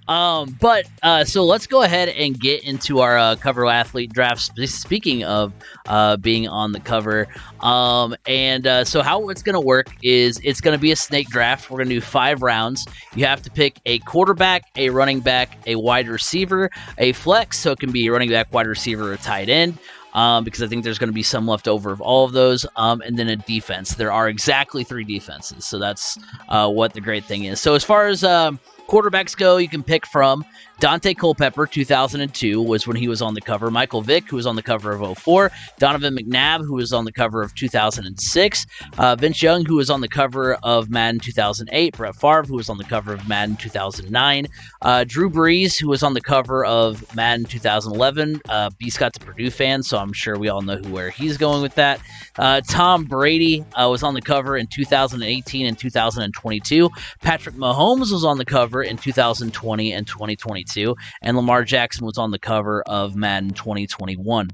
So let's go ahead and get into our cover athlete draft. Speaking of being on the cover, so how it's going to work is it's going to be a snake draft. We're going to do 5 rounds. You have to pick a quarterback, a running back, a wide receiver, a flex, so it can be a running back, wide receiver, or tight end. Because I think there's going to be some left over of all of those, and then a defense. There are exactly 3 defenses, so that's what the great thing is. So as far as quarterbacks go, you can pick from Dante Culpepper, 2002 was when he was on the cover. Michael Vick, who was on the cover of 04. Donovan McNabb, who was on the cover of 2006. Vince Young, who was on the cover of Madden 2008. Brett Favre, who was on the cover of Madden 2009. Drew Brees, who was on the cover of Madden 2011. B. Scott's a Purdue fan, so I'm sure we all know where he's going with that. Tom Brady was on the cover in 2018 and 2022. Patrick Mahomes was on the cover in 2020 and 2022. And Lamar Jackson was on the cover of Madden 2021.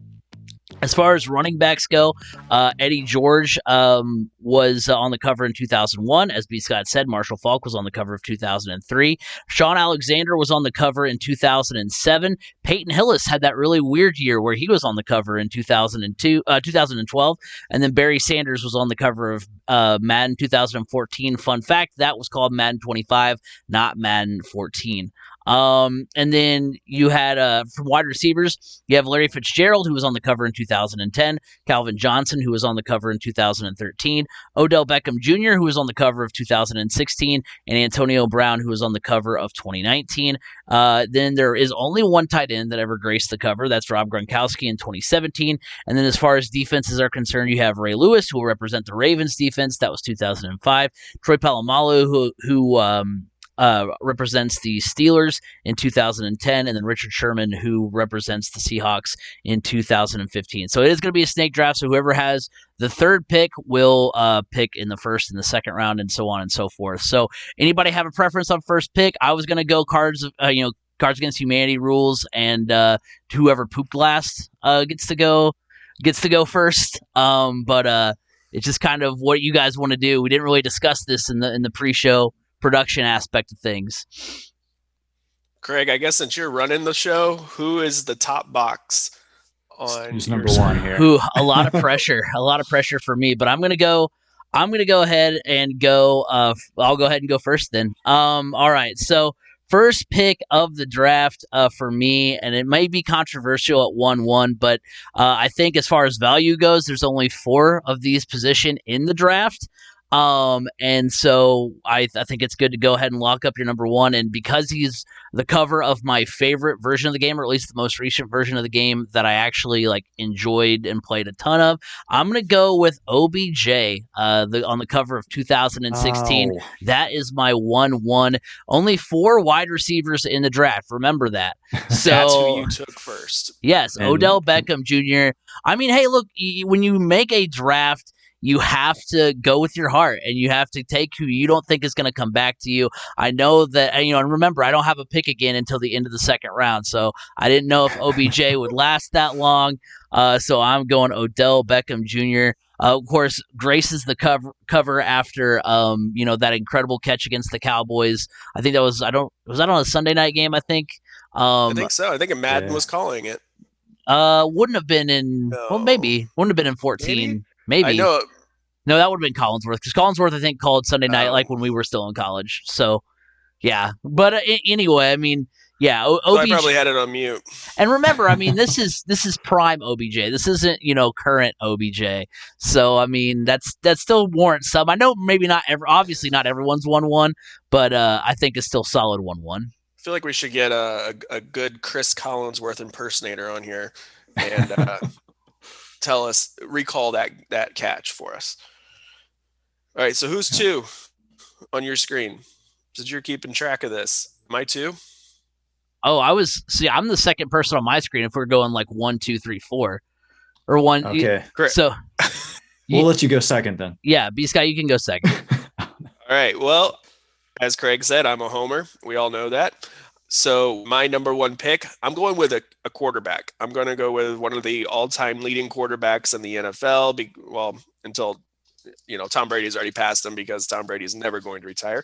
As far as running backs go, Eddie George was on the cover in 2001. As B. Scott said, Marshall Falk was on the cover of 2003. Sean Alexander was on the cover in 2007. Peyton Hillis had that really weird year where he was on the cover in 2012. And then Barry Sanders was on the cover of Madden 2014. Fun fact, that was called Madden 25, not Madden 14. And then you had, from wide receivers, you have Larry Fitzgerald, who was on the cover in 2010, Calvin Johnson, who was on the cover in 2013, Odell Beckham Jr., who was on the cover of 2016, and Antonio Brown, who was on the cover of 2019. Then there is only one tight end that ever graced the cover. That's Rob Gronkowski in 2017. And then as far as defenses are concerned, you have Ray Lewis, who will represent the Ravens defense. That was 2005. Troy Polamalu, who represents the Steelers in 2010, and then Richard Sherman, who represents the Seahawks in 2015. So it is going to be a snake draft, so whoever has the third pick will pick in the first and the second round, and so on and so forth. So anybody have a preference on first pick? I was going to go Cards Against Humanity rules, and whoever pooped last gets to go first. But it's just kind of what you guys want to do. We didn't really discuss this in the pre-show production aspect of things. Craig, I guess since you're running the show, who is the top box on who's number one here? A lot of pressure for me, but I'm gonna go ahead and go. I'll go ahead and go first then. All right, so first pick of the draft for me, and it may be controversial at 1-1, but I think as far as value goes, there's only 4 of these position in the draft. And so I think it's good to go ahead and lock up your number 1. And because he's the cover of my favorite version of the game, or at least the most recent version of the game that I actually enjoyed and played a ton of, I'm going to go with OBJ, on the cover of 2016. Oh. That is my 1-1. Only 4 wide receivers in the draft. Remember that. So that's who you took first. Yes. And Odell Beckham Jr. I mean, hey, look, when you make a draft, you have to go with your heart, and you have to take who you don't think is going to come back to you. I know that, and remember, I don't have a pick again until the end of the second round, so I didn't know if OBJ would last that long. So I'm going Odell Beckham Jr. Of course, graces the cover after, that incredible catch against the Cowboys. I think that was that on a Sunday night game? I think. I think so. I think Madden was calling it. Wouldn't have been in. No. Well, maybe wouldn't have been in 14. Maybe. I know. No, that would have been Collinsworth, because Collinsworth, I think, called Sunday night when we were still in college. So, yeah. But anyway, I mean, yeah. So I probably had it on mute. And remember, I mean, this is prime OBJ. This isn't current OBJ. So I mean, that still warrants some. I know maybe obviously not everyone's 1-1, but I think it's still solid 1-1. I feel like we should get a good Chris Collinsworth impersonator on here and recall that catch for us. All right, so who's 2 on your screen? Since you're keeping track of this, am I 2? Oh, I'm the second person on my screen. If we're going 1, 2, 3, 4, or 1. Okay, great. So we'll let you go second then. Yeah, B. Scott, you can go second. All right. Well, as Craig said, I'm a homer. We all know that. So my number 1 pick, I'm going with a quarterback. I'm going to go with one of the all-time leading quarterbacks in the NFL. Until Tom Brady's already passed him, because Tom Brady's never going to retire.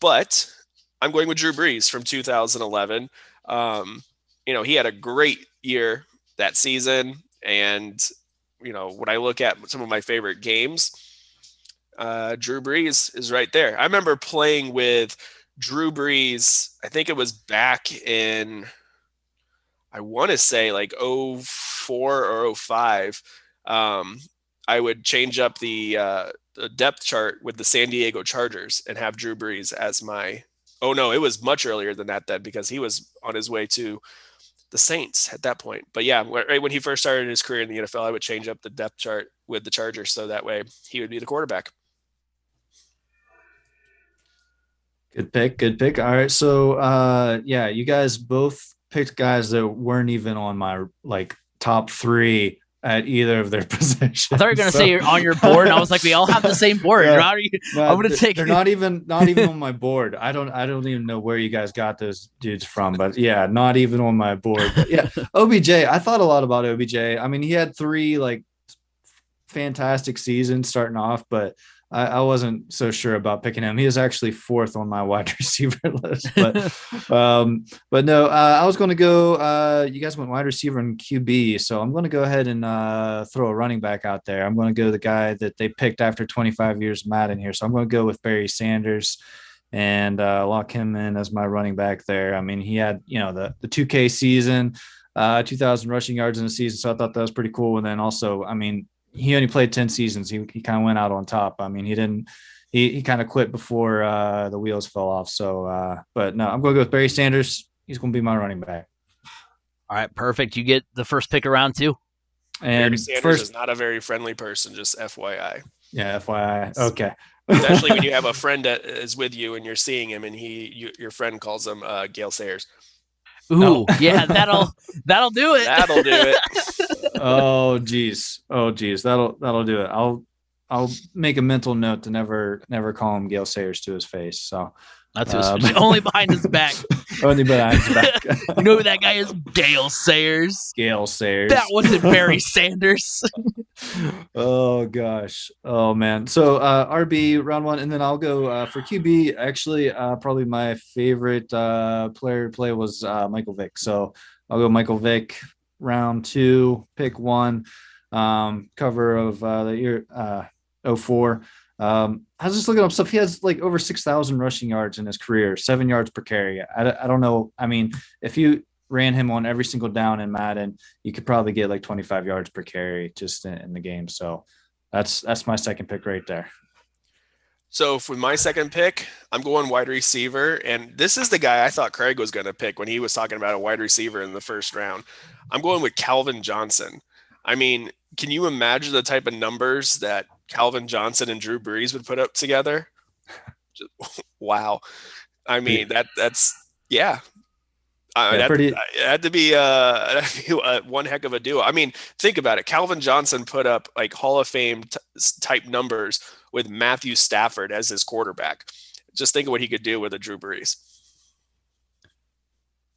But I'm going with Drew Brees from 2011. He had a great year that season. And, when I look at some of my favorite games, Drew Brees is right there. I remember playing with Drew Brees. I think it was back in, I want to say like 04 or 05. I would change up the depth chart with the San Diego Chargers and have Drew Brees as my. Oh no, it was much earlier than that then, because he was on his way to the Saints at that point. But yeah, right when he first started his career in the NFL, I would change up the depth chart with the Chargers so that way he would be the quarterback. Good pick. All right, so yeah, you guys both picked guys that weren't even on my like top 3 at either of their positions. I thought you were going to say you're on your board, and I was like, we all have the same board. Yeah. How are you? No, I'm going to take. They're not even on my board. I don't even know where you guys got those dudes from, but yeah, not even on my board. But yeah, OBJ. I thought a lot about OBJ. I mean, he had 3 like fantastic seasons starting off, but I wasn't so sure about picking him. He is actually 4th on my wide receiver list, but no, I was going to go. You guys went wide receiver and QB, so I'm going to go ahead and throw a running back out there. I'm going to go the guy that they picked after 25 years of Madden here, so I'm going to go with Barry Sanders and lock him in as my running back there. I mean, he had the 2K season, 2,000 rushing yards in a season, so I thought that was pretty cool. And then also, I mean, he only played 10 seasons. He kind of went out on top. I mean, he kind of quit before the wheels fell off. So, but no, I'm going to go with Barry Sanders. He's going to be my running back. All right, perfect. You get the first pick around 2. And Barry Sanders is not a very friendly person, just FYI. Yeah, FYI. Okay. Especially when you have a friend that is with you and you're seeing him and your friend calls him Gale Sayers. Ooh, yeah, that'll do it. That'll do it. Oh geez. That'll do it. I'll make a mental note to never call him Gale Sayers to his face. So that's only behind his back. Only behind his back. You know who that guy is? Gale Sayers. Gale Sayers. That wasn't Barry Sanders. Oh gosh. Oh man. So RB round 1, and then I'll go for QB. Actually, probably my favorite player to play was Michael Vick. So I'll go Michael Vick round 2, pick 1, cover of the year 04. I was just looking up stuff. He has like over 6,000 rushing yards in his career, 7 yards per carry. I don't know. I mean, if you ran him on every single down in Madden, you could probably get like 25 yards per carry just in the game. So that's my second pick right there. So for my second pick, I'm going wide receiver. And this is the guy I thought Craig was going to pick when he was talking about a wide receiver in the first round. I'm going with Calvin Johnson. I mean, can you imagine the type of numbers that Calvin Johnson and Drew Brees would put up together? Wow. I mean, that's yeah. It had to be one heck of a duo. I mean, think about it. Calvin Johnson put up like Hall of Fame type numbers with Matthew Stafford as his quarterback. Just think of what he could do with a Drew Brees.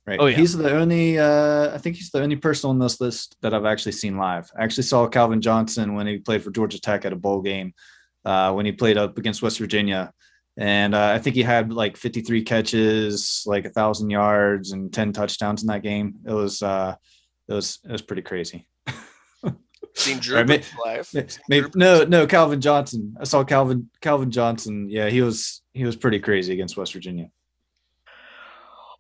Right. Oh, yeah. He's the only, I think he's the only person on this list that I've actually seen live. I actually saw Calvin Johnson when he played for Georgia Tech at a bowl game, when he played up against West Virginia. And I think he had like 53 catches, like 1,000 yards and 10 touchdowns in that game. It was pretty crazy. Seen Drew live? No, Calvin Johnson. I saw Calvin Johnson. Yeah, he was pretty crazy against West Virginia.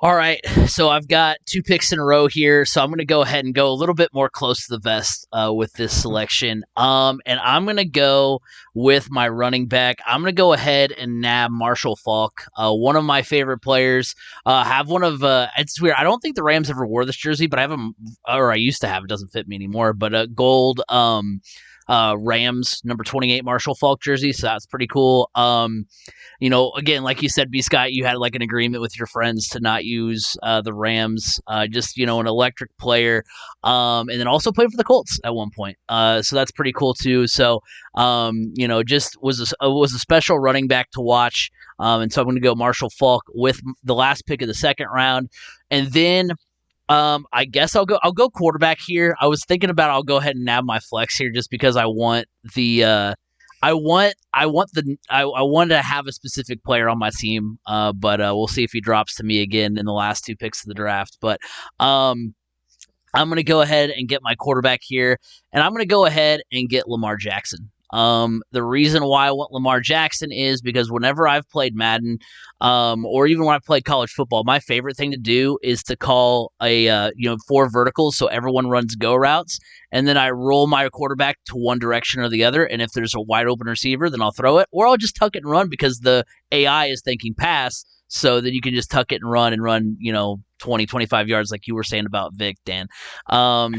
All right, so I've got 2 picks in a row here, so I'm going to go ahead and go a little bit more close to the vest with this selection. And I'm going to go with my running back. I'm going to go ahead and nab Marshall Faulk, one of my favorite players. Have one of it's weird. I don't think the Rams ever wore this jersey, but I have them, or I used to have. It doesn't fit me anymore. But a gold Rams number 28 Marshall Faulk jersey, so that's pretty cool. Again, like you said, B. Scott, you had like an agreement with your friends to not use the Rams, just an electric player, and then also played for the Colts at one point. So that's pretty cool too. So just was a special running back to watch. And so I'm going to go Marshall Faulk with the last pick of the second round, and then I guess I'll go quarterback here. I was thinking about I'll go ahead and nab my flex here just because I want the I wanted to have a specific player on my team, but we'll see if he drops to me again in the last 2 picks of the draft. But I'm going to go ahead and get my quarterback here, and I'm going to go ahead and get Lamar Jackson. The reason why I want Lamar Jackson is because whenever I've played Madden, or even when I played college football, my favorite thing to do is to call a 4 verticals, so everyone runs go routes, and then I roll my quarterback to one direction or the other. And if there's a wide open receiver, then I'll throw it, or I'll just tuck it and run because the AI is thinking pass. So then you can just tuck it and run 20, 25 yards like you were saying about Vick, Dan.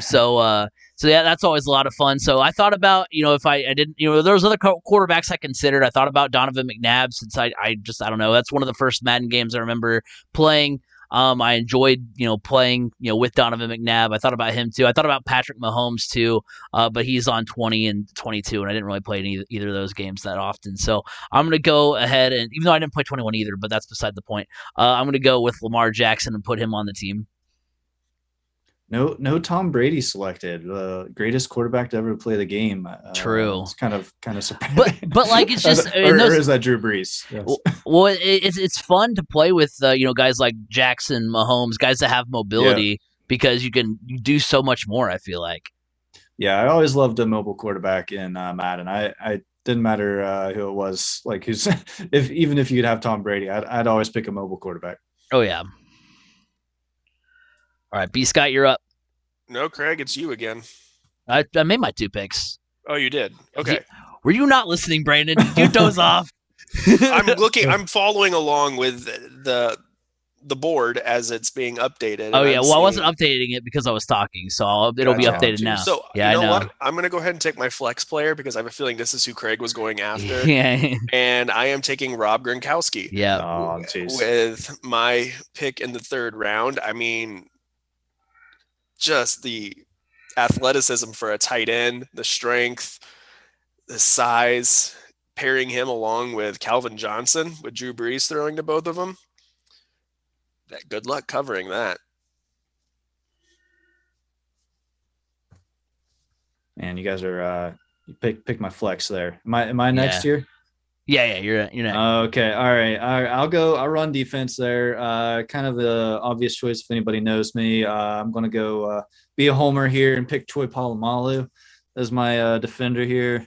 So yeah, that's always a lot of fun. So I thought about, if I didn't, there was other quarterbacks I considered. I thought about Donovan McNabb since I don't know. That's one of the first Madden games I remember playing. I enjoyed, playing, with Donovan McNabb. I thought about him too. I thought about Patrick Mahomes too, but he's on 20 and 22, and I didn't really play either of those games that often. So I'm going to go ahead and, even though I didn't play 21 either, but that's beside the point, I'm going to go with Lamar Jackson and put him on the team. No Tom Brady selected, the greatest quarterback to ever play the game. True. It's kind of surprising. But like, it's just or is that Drew Brees? Yes. Well, it's fun to play with guys like Jackson, Mahomes, guys that have mobility, because you do so much more, I feel like. Yeah, I always loved a mobile quarterback in Madden. I didn't matter who it was, like who's even if you could have Tom Brady, I'd always pick a mobile quarterback. Oh yeah. All right, B. Scott, you're up. No, Craig, it's you again. I made my 2 picks. Oh, you did? Okay. Were you not listening, Brandon? Did you doze off? I'm following along with the board as it's being updated. Oh yeah, I wasn't updating it because I was talking, so it'll be updated now. So yeah, you know what? I'm going to go ahead and take my flex player because I have a feeling this is who Craig was going after. Yeah. And I am taking Rob Gronkowski. Yeah. Oh, geez. With my pick in the 3rd round. I mean, just the athleticism for a tight end, the strength, the size, pairing him along with Calvin Johnson, with Drew Brees throwing to both of them. Good luck covering that. Man, you guys are you pick my flex there. Am I next here? Yeah, you're next. Okay, all right. I'll run defense there. Kind of the obvious choice if anybody knows me. I'm gonna go be a homer here and pick Troy Polamalu as my defender here.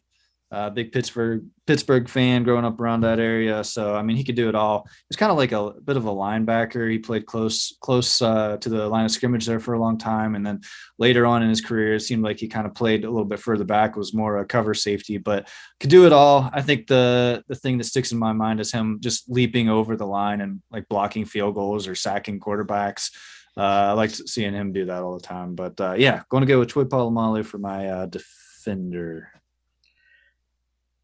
Big Pittsburgh fan growing up around that area. So, I mean, he could do it all. He's kind of like a bit of a linebacker. He played close to the line of scrimmage there for a long time. And then later on in his career, it seemed like he kind of played a little bit further back, was more a cover safety, but could do it all. I think the thing that sticks in my mind is him just leaping over the line and like blocking field goals or sacking quarterbacks. I like seeing him do that all the time. But going to go with Troy Polamalu for my defender.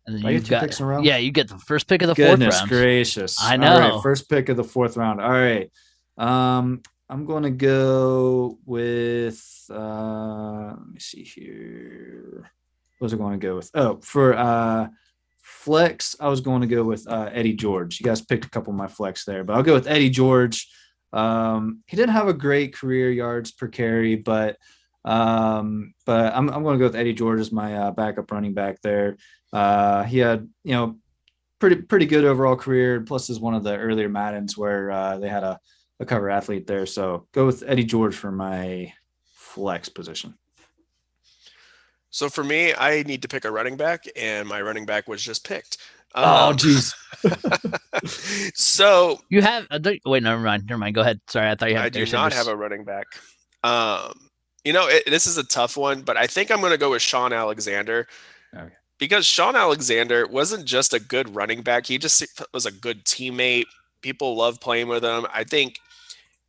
And then you got 2 picks in a row? Yeah, you get the first pick of the 4th round. Goodness gracious. I know. All right, first pick of the 4th round. All right. I'm going to go with let me see here. What was I going to go with? Oh, for flex, I was going to go with Eddie George. You guys picked a couple of my flex there, but I'll go with Eddie George. He didn't have a great career yards per carry, but I'm going to go with Eddie George as my backup running back there. He had, pretty good overall career. Plus is one of the earlier Maddens where they had a cover athlete there. So go with Eddie George for my flex position. So for me, I need to pick a running back, and my running back was just picked. Oh, geez. So you have wait, never mind. Go ahead. Sorry, I thought you had. I do not have a running back. This is a tough one, but I think I'm going to go with Sean Alexander. Okay. Because Sean Alexander wasn't just a good running back. He just was a good teammate. People love playing with him. I think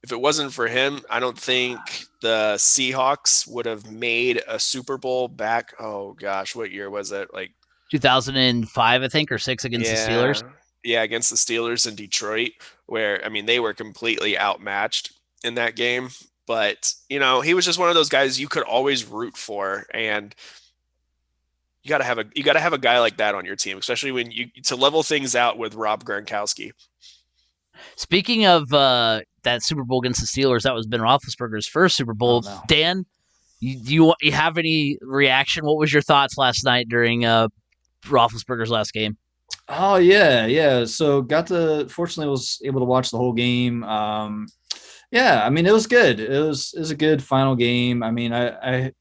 if it wasn't for him, I don't think the Seahawks would have made a Super Bowl back. Oh, gosh, what year was it? Like 2005, I think, or 6 against the Steelers. Yeah, against the Steelers in Detroit, where, I mean, they were completely outmatched in that game. But, he was just one of those guys you could always root for. And you got to have a guy like that on your team, especially when to level things out with Rob Gronkowski. Speaking of that Super Bowl against the Steelers, that was Ben Roethlisberger's first Super Bowl. Oh, no. Dan, you have any reaction? What was your thoughts last night during Roethlisberger's last game? Oh yeah. So fortunately was able to watch the whole game. Yeah, I mean it was good. It was a good final game. I mean, I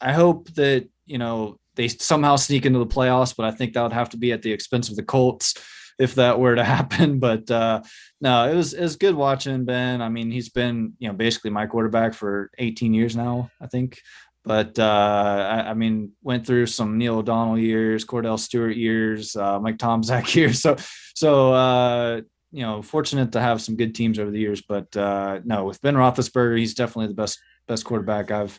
hope that they somehow sneak into the playoffs, but I think that would have to be at the expense of the Colts if that were to happen. But no, it was good watching Ben. I mean, he's been basically my quarterback for 18 years now, I think. But I mean, went through some Neil O'Donnell years, Cordell Stewart years, Mike Tomczak years. So fortunate to have some good teams over the years. But no, with Ben Roethlisberger, he's definitely the best quarterback I've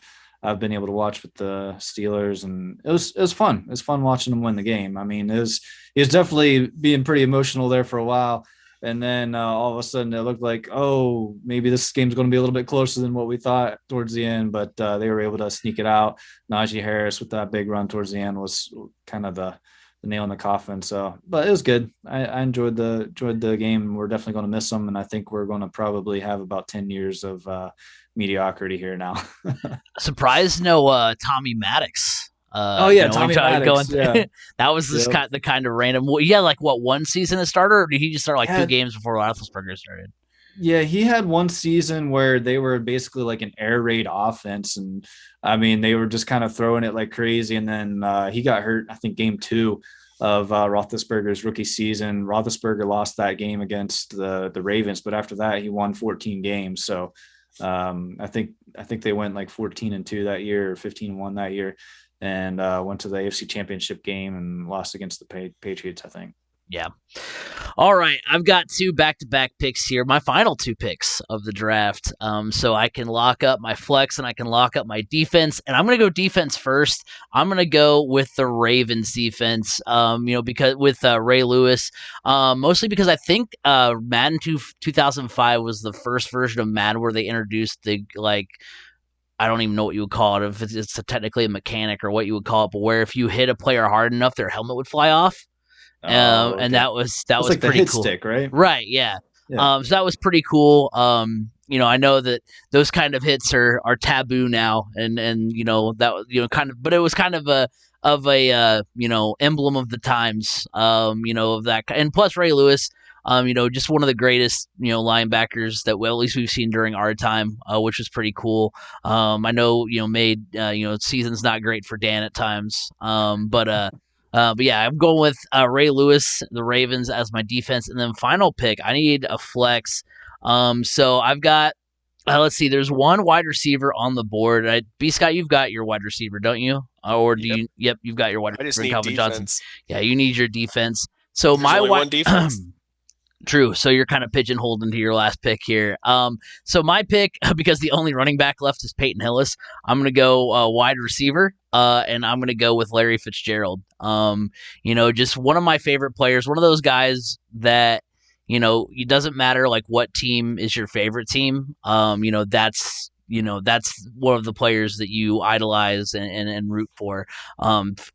been able to watch with the Steelers, and it was fun. It was fun watching them win the game. I mean, he was definitely being pretty emotional there for a while. And then all of a sudden it looked like, oh, maybe this game's going to be a little bit closer than what we thought towards the end, but they were able to sneak it out. Najee Harris with that big run towards the end was kind of the nail in the coffin. So, but it was good. I enjoyed the game. We're definitely going to miss them. And I think we're going to probably have about 10 years of mediocrity here now. Surprised no Tommy Maddox. Tommy Maddox. That was the kind of random. He had like one season as starter, or did he just start like 2 games before Roethlisberger started? Yeah, he had one season where they were basically like an air raid offense, and I mean they were just kind of throwing it like crazy. And then he got hurt, I think, game 2 of Roethlisberger's rookie season. Roethlisberger lost that game against the Ravens, but after that he won 14 games. So I think they went like 14-2 that year, or 15-1 that year, and went to the AFC Championship game and lost against the Patriots, I think. Yeah. All right. I've got 2 back-to-back picks here. My final 2 picks of the draft. So I can lock up my flex and I can lock up my defense. And I'm going to go defense first. I'm going to go with the Ravens defense, because with Ray Lewis, mostly because I think Madden 2005 was the first version of Madden where they introduced the, like, I don't even know what you would call it, if it's technically a mechanic or what you would call it, but where if you hit a player hard enough, their helmet would fly off. Okay. And that was like pretty the hit cool. Stick, right? Right, yeah. So that was pretty cool. I know that those kind of hits are taboo now, and that kind of, but it was kind of a emblem of the times. Of that, and plus Ray Lewis, just one of the greatest linebackers that at least we've seen during our time, which was pretty cool. I know made seasons not great for Dan at times, but yeah, I'm going with Ray Lewis, the Ravens, as my defense. And then final pick, I need a flex. So I've got, let's see, there's one wide receiver on the board. B. Scott, you've got your wide receiver, don't you? Or do you? Yep, you've got your wide receiver, Calvin defense. Johnson. Yeah, you need your defense. So there's only one defense. True. So you're kind of pigeonholed into your last pick here. So my pick, because the only running back left is Peyton Hillis, I'm going to go wide receiver, and I'm going to go with Larry Fitzgerald. Just one of my favorite players, one of those guys that, it doesn't matter like what team is your favorite team. That's one of the players that you idolize and root for.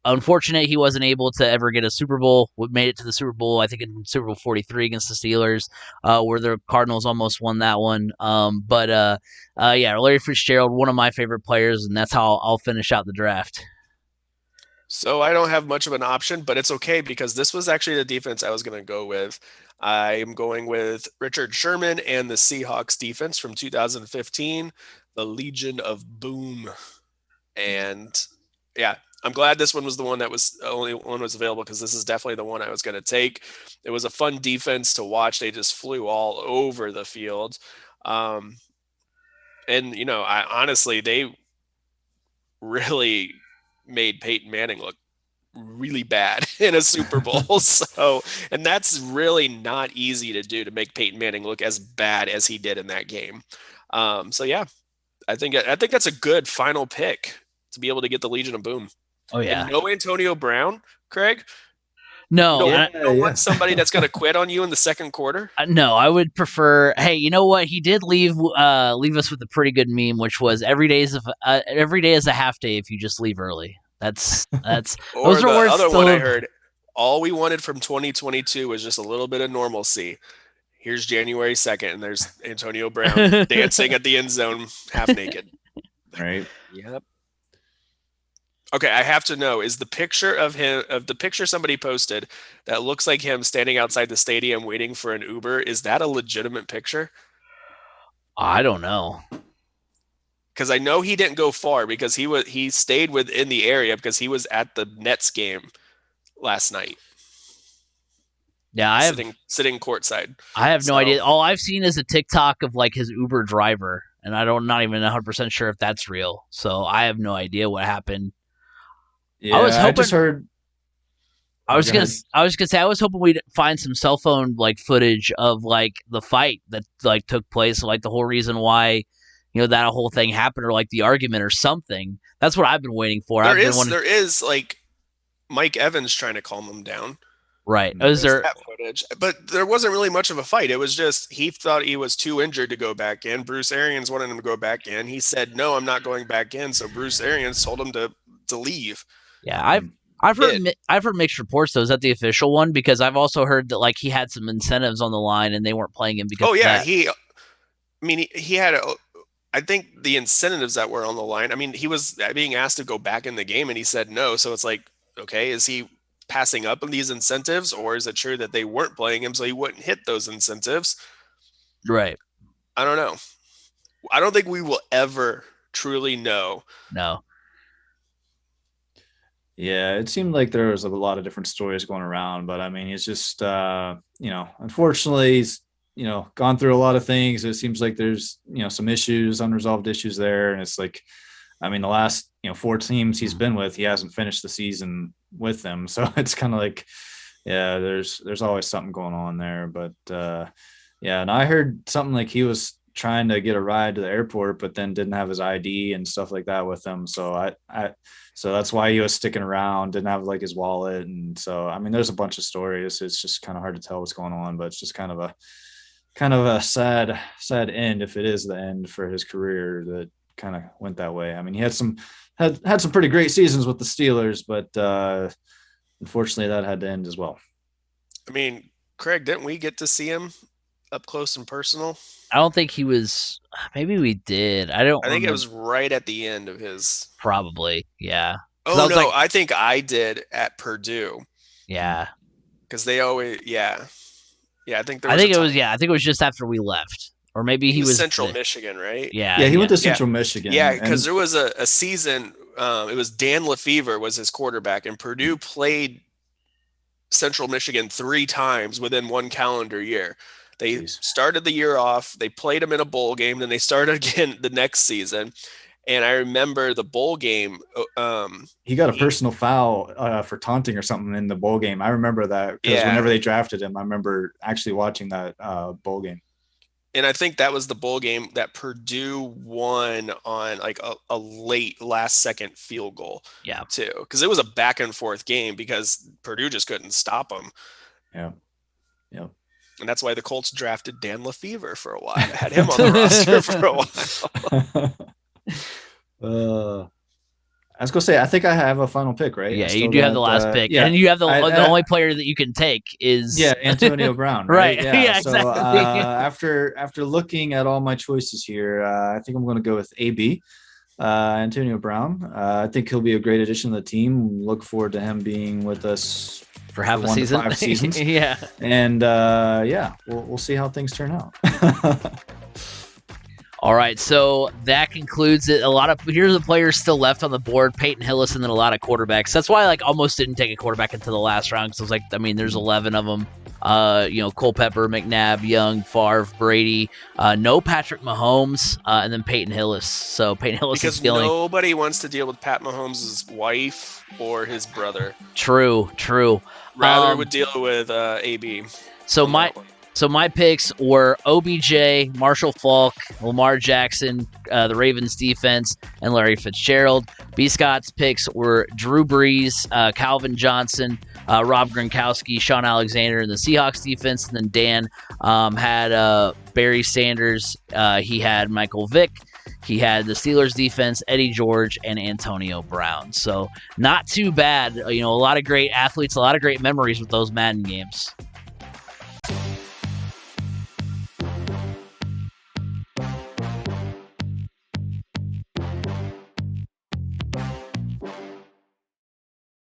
Unfortunate he wasn't able to ever get a Super Bowl. We made it to the Super Bowl, I think, in Super Bowl 43 against the Steelers, where the Cardinals almost won that one. Yeah, Larry Fitzgerald, one of my favorite players, and that's how I'll finish out the draft. So I don't have much of an option, but it's okay because this was actually the defense I was going to go with. I am going with Richard Sherman and the Seahawks defense from 2015, the Legion of Boom. And yeah, I'm glad this one was the one that was the only one was available, because this is definitely the one I was going to take. It was a fun defense to watch. They just flew all over the field. And, I honestly, they really made Peyton Manning look really bad in a Super Bowl. And that's really not easy to do, to make Peyton Manning look as bad as he did in that game. Yeah, I think that's a good final pick to be able to get the Legion of Boom. Oh yeah. And no Antonio Brown, Craig? No, you don't want somebody that's going to quit on you in the second quarter. No, I would prefer. Hey, you know what? He did leave us with a pretty good meme, which was every day is a half day if you just leave early. That's or those are words. Other one I heard. All we wanted from 2022 was just a little bit of normalcy. Here's January 2nd, and there's Antonio Brown dancing at the end zone, half naked. Right. Yep. Okay, I have to know, is the picture of the picture somebody posted that looks like him standing outside the stadium waiting for an Uber, is that a legitimate picture? I don't know. Because I know he didn't go far because he stayed within the area because he was at the Nets game last night, Yeah, sitting courtside. I have no So idea. All I've seen is a TikTok of like his Uber driver, and not even 100% sure if that's real. So I have no idea what happened. Yeah, I was hoping. just heard. I was gonna say I was hoping we'd find some cell phone like footage of like the fight that like took place, like the whole reason why, that whole thing happened, or like the argument or something. That's what I've been waiting for. there is like Mike Evans trying to calm him down. Right. There's that footage, but there wasn't really much of a fight. It was just he thought he was too injured to go back in. Bruce Arians wanted him to go back in. He said, "No, I'm not going back in." So Bruce Arians told him to leave. Yeah, I've heard mixed reports though. Is that the official one? Because I've also heard that like he had some incentives on the line and they weren't playing him because. Oh yeah, of that. he had I think the incentives that were on the line. I mean, he was being asked to go back in the game and he said no. So it's like, okay, is he passing up on these incentives, or is it true that they weren't playing him so he wouldn't hit those incentives? Right. I don't know. I don't think we will ever truly know. No. Yeah, it seemed like there was a lot of different stories going around, but I mean, it's just, unfortunately, he's, gone through a lot of things. It seems like there's, some unresolved issues there. And it's like, I mean, the last, 4 teams he's been with, he hasn't finished the season with them. So it's kind of like, yeah, there's always something going on there. But yeah, and I heard something like he was trying to get a ride to the airport, but then didn't have his ID and stuff like that with him. So so that's why he was sticking around, didn't have like his wallet. And so, I mean, there's a bunch of stories. It's just kind of hard to tell what's going on, but it's just kind of a sad end, if it is the end for his career, that kind of went that way. I mean, he had some pretty great seasons with the Steelers, but unfortunately that had to end as well. I mean, Craig, didn't we get to see him up close and personal? I don't think he was. Maybe we did. I think it was right at the end of his. Probably, yeah. Oh no, I think I did at Purdue. Yeah, because they always, yeah. I think it was just after we left, or maybe he was Central Michigan, right? Yeah, he went to Central Michigan. Yeah, because there was a season. It was Dan Lefevre was his quarterback, and Purdue played Central Michigan 3 times within one calendar year. They started the year off, they played him in a bowl game, then they started again the next season. And I remember the bowl game. He got a personal foul for taunting or something in the bowl game. I remember that because whenever they drafted him, I remember actually watching that bowl game. And I think that was the bowl game that Purdue won on like a late last-second field goal. Yeah, too, because it was a back-and-forth game because Purdue just couldn't stop them. Yeah. And that's why the Colts drafted Dan Lefevre for a while. I had him on the roster for a while. I was going to say, I think I have a final pick, right? Yeah, you do have the last pick. Yeah. And you have the only player that you can take is... Yeah, Antonio Brown, right? Yeah, exactly. So after looking at all my choices here, I think I'm going to go with AB, Antonio Brown. I think he'll be a great addition to the team. Look forward to him being with us for half a season. 5 seasons. Yeah. And we'll see how things turn out. All right, so that concludes it. Here's the players still left on the board: Peyton Hillis, and then a lot of quarterbacks. That's why I almost didn't take a quarterback into the last round, because I was like, I mean, there's 11 of them. Culpepper, McNabb, Young, Favre, Brady. No Patrick Mahomes, and then Peyton Hillis. So Peyton Hillis because is feeling nobody wants to deal with Pat Mahomes' wife or his brother. True. Rather would deal with AB. So my picks were OBJ, Marshall Faulk, Lamar Jackson, the Ravens defense, and Larry Fitzgerald. B. Scott's picks were Drew Brees, Calvin Johnson, Rob Gronkowski, Sean Alexander, and the Seahawks defense. And then Dan had Barry Sanders. He had Michael Vick. He had the Steelers defense, Eddie George, and Antonio Brown. So not too bad. A lot of great athletes, a lot of great memories with those Madden games.